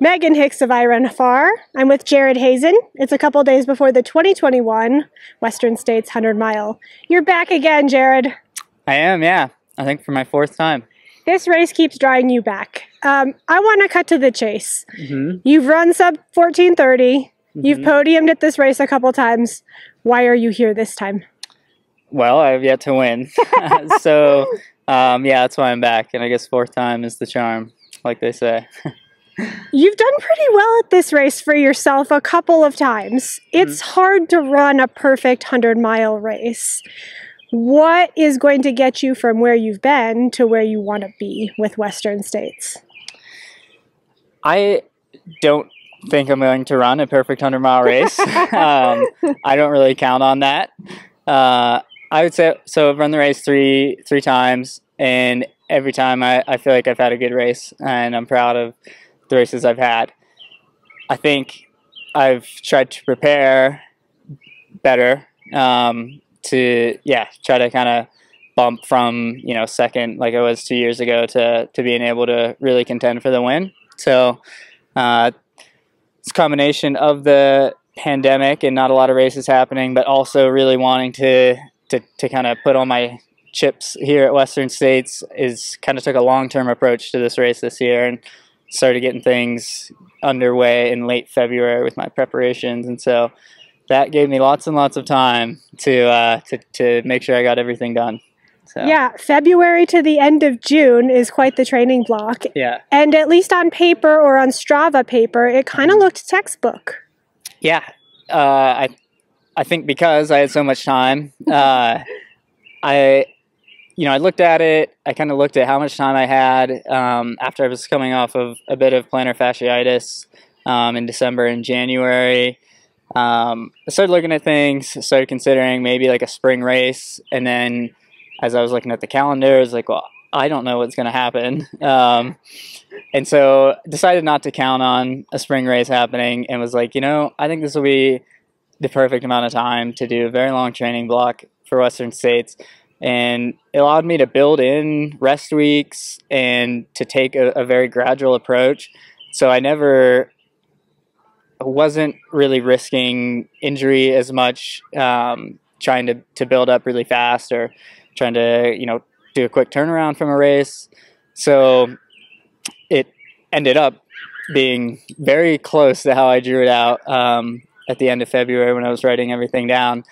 Megan Hicks of I Run Far. I'm with Jared Hazen. It's a couple days before the 2021 Western States 100 Mile. You're back again, Jared. I am, yeah. I think for my fourth time. This race keeps drawing you back. I want to cut to the chase. You've run sub 14:30. You've podiumed at this race a couple times. Why are you here this time? Well, I have yet to win. So, yeah, that's why I'm back. And I guess fourth time is the charm, like they say. You've done pretty well at this race for yourself a couple of times. It's hard to run a perfect 100-mile race. What is going to get you from where you've been to where you want to be with Western States? I don't think I'm going to run a perfect 100-mile race. I don't really count on that. I would say, so I've run the race three times, and every time I feel like I've had a good race, and I'm proud of the races I've had. I think I've tried to prepare better to try to kind of bump from second like I was 2 years ago to being able to really contend for the win. So it's a combination of the pandemic and not a lot of races happening, but also really wanting to kind of put all my chips here at Western States is kind of took a long-term approach to this race this year and started getting things underway in late February with my preparations, and so that gave me lots and lots of time to make sure I got everything done. So. Yeah, February to the end of June is quite the training block. Yeah, and at least on paper or on Strava paper, it kind of looked textbook. Yeah, I think because I had so much time, I looked at it. I kind of looked at how much time I had after I was coming off of a bit of plantar fasciitis in December and January. I started looking at things, started considering maybe like a spring race, and then as I was looking at the calendar, I was like, well, I don't know what's going to happen. And so decided not to count on a spring race happening and was like, I think this will be the perfect amount of time to do a very long training block for Western States. And it allowed me to build in rest weeks and to take a very gradual approach. So I wasn't really risking injury as much, trying to build up really fast or trying to, do a quick turnaround from a race. So it ended up being very close to how I drew it out at the end of February when I was writing everything down,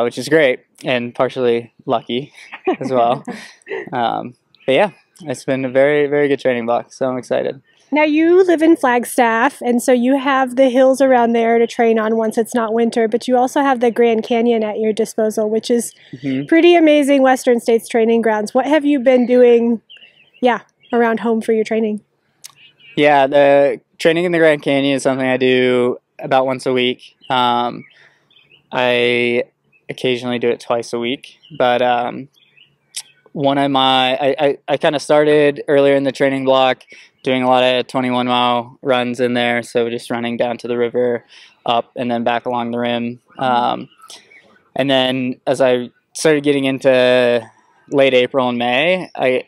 which is great and partially lucky as well. But yeah, it's been a very, very good training block, so I'm excited. Now you live in Flagstaff, and so you have the hills around there to train on once it's not winter, but you also have the Grand Canyon at your disposal, which is pretty amazing Western States training grounds. What have you been doing, around home for your training? Yeah, the training in the Grand Canyon is something I do about once a week. I occasionally do it twice a week, but one of my, I kind of started earlier in the training block doing a lot of 21-mile runs in there, so just running down to the river, up, and then back along the rim. And then as I started getting into late April and May, I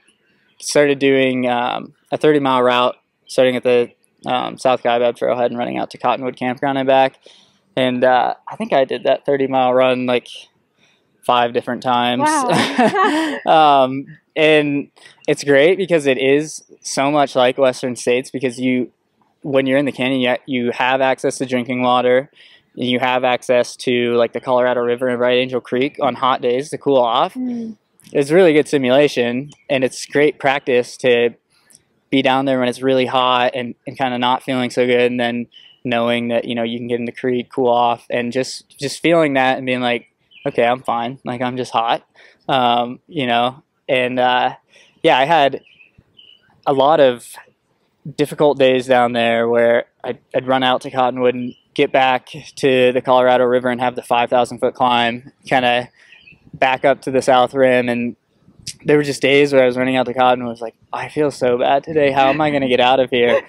started doing a 30-mile route, starting at the South Kaibab Trailhead and running out to Cottonwood Campground and back. And I think I did that 30-mile run like 5 different times. Wow. And it's great because it is so much like Western States, because when you're in the canyon, you have access to drinking water. You have access to like the Colorado River and Bright Angel Creek on hot days to cool off. It's really good simulation, and it's great practice to be down there when it's really hot and kind of not feeling so good, and then knowing that you can get in the creek, cool off, and just feeling that and being like, okay, I'm fine, like I'm just hot, and I had a lot of difficult days down there where I'd run out to Cottonwood and get back to the Colorado River and have the 5,000-foot climb, kind of back up to the South Rim, and there were just days where I was running out to Cottonwood and was like, I feel so bad today. How am I going to get out of here?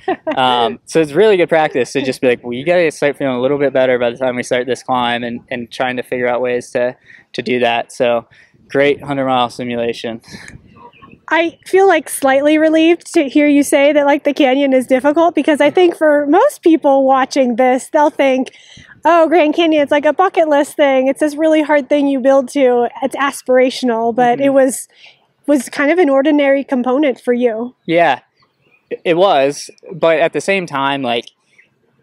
So it's really good practice to just be like, well, you got to start feeling a little bit better by the time we start this climb, and trying to figure out ways to do that. So great 100-mile simulation. I feel like slightly relieved to hear you say that like the canyon is difficult, because I think for most people watching this, they'll think, oh, Grand Canyon, it's like a bucket list thing. It's this really hard thing you build to. It's aspirational, but it was kind of an ordinary component for you. Yeah, it was. But at the same time, like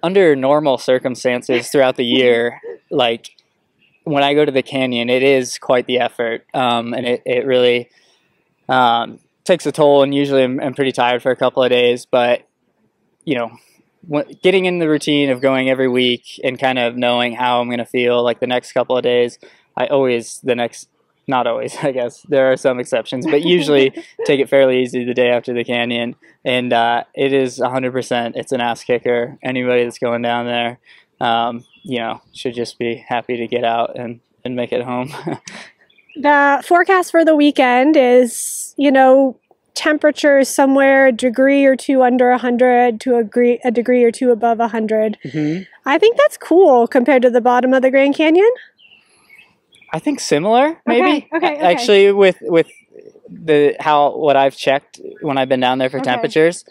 under normal circumstances throughout the year, like when I go to the canyon, it is quite the effort. And it really takes a toll, and usually I'm pretty tired for a couple of days, but you know, getting in the routine of going every week and kind of knowing how I'm going to feel like the next couple of days, not always, I guess there are some exceptions, but usually take it fairly easy the day after the canyon. And it is 100%, it's an ass kicker. Anybody that's going down there, you know, should just be happy to get out and make it home. The forecast for the weekend is, you know, temperatures somewhere a degree or two under 100 to a degree or two above 100. I think that's cool compared to the bottom of the Grand Canyon. I think similar, maybe. Okay. Actually, with what I've checked when I've been down there for temperatures,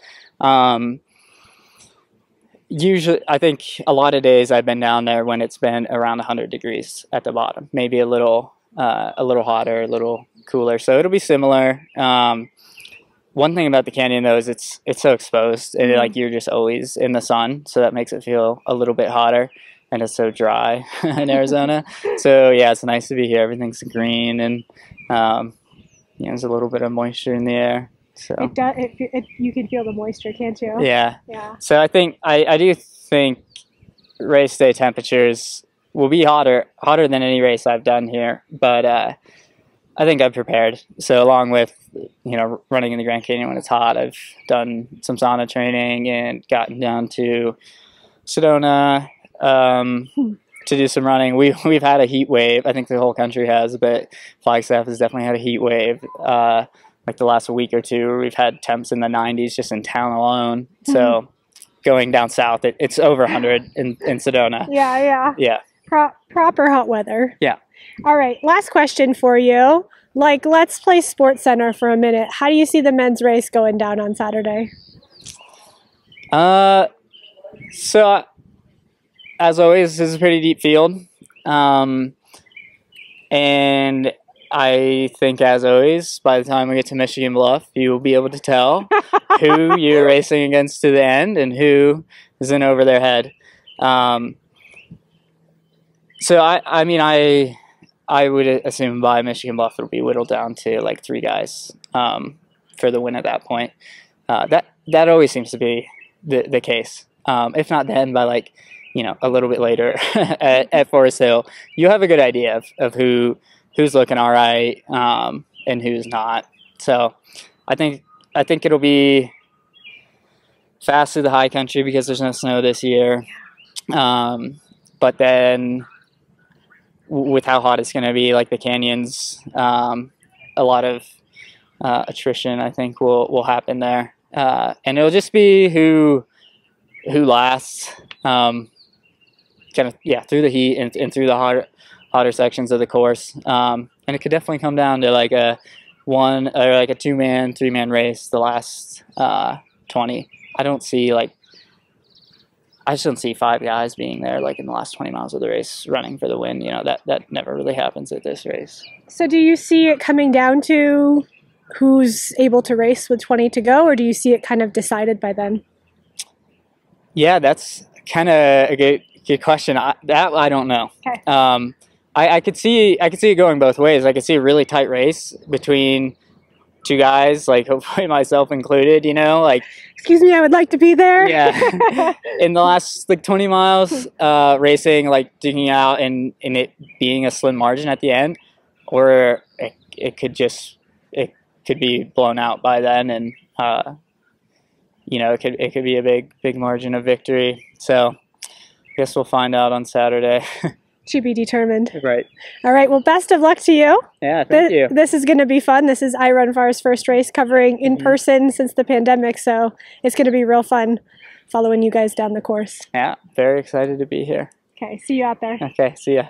usually I think a lot of days I've been down there when it's been around 100 degrees at the bottom, maybe a little hotter, a little cooler. So it'll be similar. One thing about the canyon though is it's so exposed, and like you're just always in the sun, so that makes it feel a little bit hotter, and it's so dry in Arizona. So yeah, it's nice to be here. Everything's green, and you know, there's a little bit of moisture in the air. So you can feel the moisture, can't you? Yeah. So I think I do think race day temperatures will be hotter than any race I've done here, but I think I'm prepared. So along with, you know, running in the Grand Canyon when it's hot, I've done some sauna training and gotten down to Sedona to do some running. We've had a heat wave. I think the whole country has, but Flagstaff has definitely had a heat wave. Like the last week or two, we've had temps in the 90s just in town alone. So going down south, it's over 100 in Sedona. Yeah. Proper hot weather. Yeah. All right, last question for you. Like, let's play Sports Center for a minute. How do you see the men's race going down on Saturday? So, as always, this is a pretty deep field. And I think, as always, by the time we get to Michigan Bluff, you will be able to tell who you're racing against to the end and who is in over their head. So, I mean, I would assume by Michigan Bluff it'll be whittled down to like 3 guys for the win at that point. That always seems to be the case. If not then, by like, you know, a little bit later at Forest Hill, you have a good idea of who's looking all right and who's not. So I think it'll be fast through the high country because there's no snow this year. But then with how hot it's going to be, like the canyons, a lot of attrition I think will happen there, and it'll just be who lasts, kind of through the heat and through the hotter sections of the course, and it could definitely come down to like a 2-man, 3-man race the last 20. I just don't see 5 guys being there like in the last 20 miles of the race running for the win. You know, that never really happens at this race. So do you see it coming down to who's able to race with 20 to go, or do you see it kind of decided by then? Yeah, that's kind of a good question. I don't know. Okay. I could see it going both ways. I could see a really tight race between 2 guys, like hopefully myself included, you know, like, excuse me, I would like to be there. Yeah. In the last like 20 miles racing, like digging out and it being a slim margin at the end, or it could be blown out by then, and you know, it could be a big margin of victory. So I guess we'll find out on Saturday. To be determined. Right. All right. Well, best of luck to you. Yeah, thank you. This is going to be fun. This is iRunFar's first race covering in person since the pandemic, so it's going to be real fun following you guys down the course. Yeah, very excited to be here. Okay, see you out there. Okay, see ya.